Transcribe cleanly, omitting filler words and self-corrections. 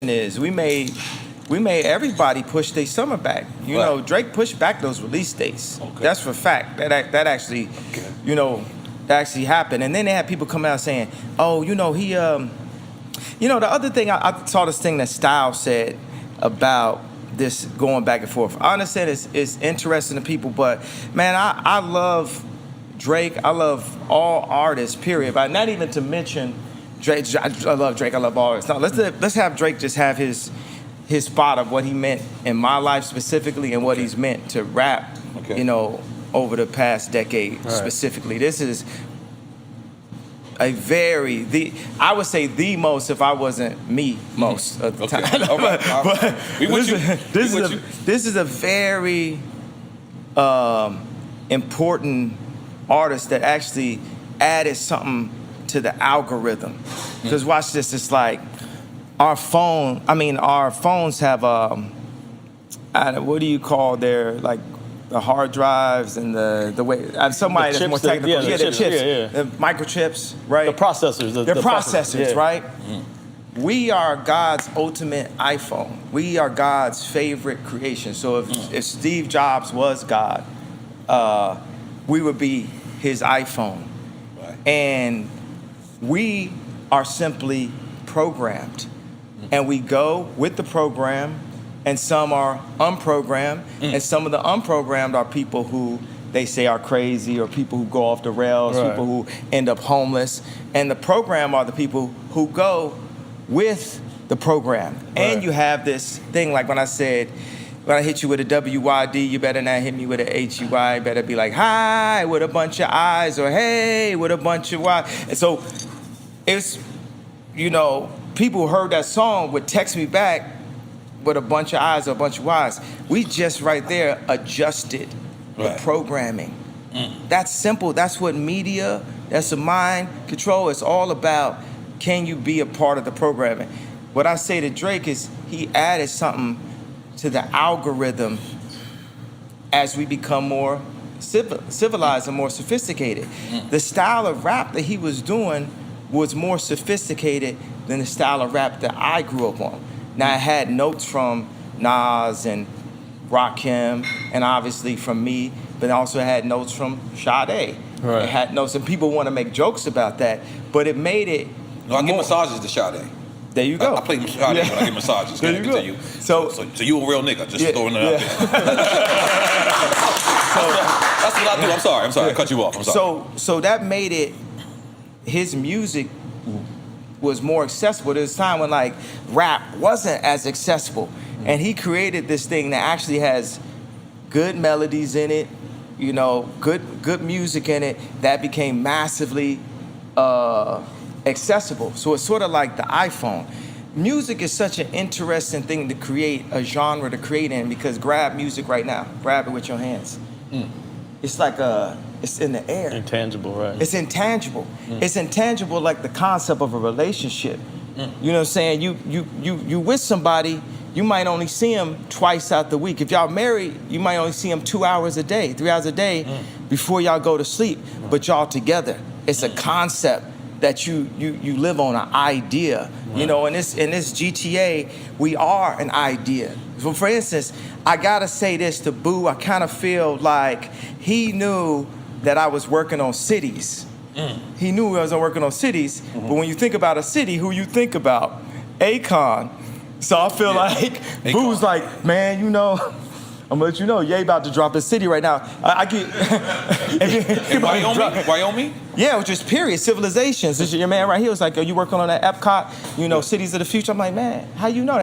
is we made everybody push their summer back. You know, Drake pushed back those release dates. Okay. That's for a fact. That actually, that actually happened. And then they had people come out saying, oh, he, the other thing, I saw this thing that Styles said about this going back and forth. I understand it's interesting to people, but man, I love Drake. I love all artists, period. But not even to mention Drake. I love Drake. I love all artists. No, let's have Drake just have his spot of what he meant in my life specifically and what he's meant to rap, over the past decade specifically. This is I would say the most, if I wasn't me, most of the time. But this is a very important artist that actually added something to the algorithm. Because watch this, it's like our phones have what do you call their, like, the hard drives and the way somebody that's more technical. The chips. The microchips, right? The processors. The processors, right? Mm-hmm. We are God's ultimate iPhone. We are God's favorite creation. So if Steve Jobs was God, we would be his iPhone. Right. And we are simply programmed. And we go with the program, and some are unprogrammed, and some of the unprogrammed are people who they say are crazy, or people who go off the rails, people who end up homeless. And the program are the people who go with the program. And you have this thing, like when I said, when I hit you with a WYD, you better not hit me with a HUI. You better be like, hi, with a bunch of I's, or hey, with a bunch of Y. And so it's, people who heard that song would text me back with a bunch of I's or a bunch of Y's. We just right there adjusted the programming. That's simple. That's what media, that's a mind control. It's all about, can you be a part of the programming? What I say to Drake is he added something to the algorithm as we become more civilized and more sophisticated. The style of rap that he was doing was more sophisticated than the style of rap that I grew up on. Now, it had notes from Nas and Rakim, and obviously from me, but it also had notes from Sade. It had notes, and people want to make jokes about that, but it made it. No, I give massages to Sade. There you go. I play Sade when I give massages. There you go. So you a real nigga, just throwing it out there. That's what I do. I'm sorry. I cut you off. I'm sorry. So that made it, his music was more accessible. There was a time when, like, rap wasn't as accessible. And he created this thing that actually has good melodies in it, good music in it, that became massively accessible. So it's sort of like the iPhone. Music is such an interesting thing to create, a genre to create in, because grab music right now. Grab it with your hands. It's like it's in the air. Intangible, right? It's intangible. It's intangible, like the concept of a relationship. You know what I'm saying? You with somebody, you might only see them twice out the week. If y'all married, you might only see them 2 hours a day, 3 hours a day before y'all go to sleep. But y'all together. It's a concept that you live on, an idea. In this GTA, we are an idea. So for instance, I gotta say this to Boo. I kind of feel like he knew that I was working on cities. He knew I was working on cities, but when you think about a city, who you think about? Akon. So I feel like Akon. Boo's like, man, I'm gonna let you know, Ye about to drop his city right now. I get Wyoming? Yeah, which is period. Civilizations. This is your man right here was like, are you working on that Epcot, cities of the future? I'm like, man, how you know that?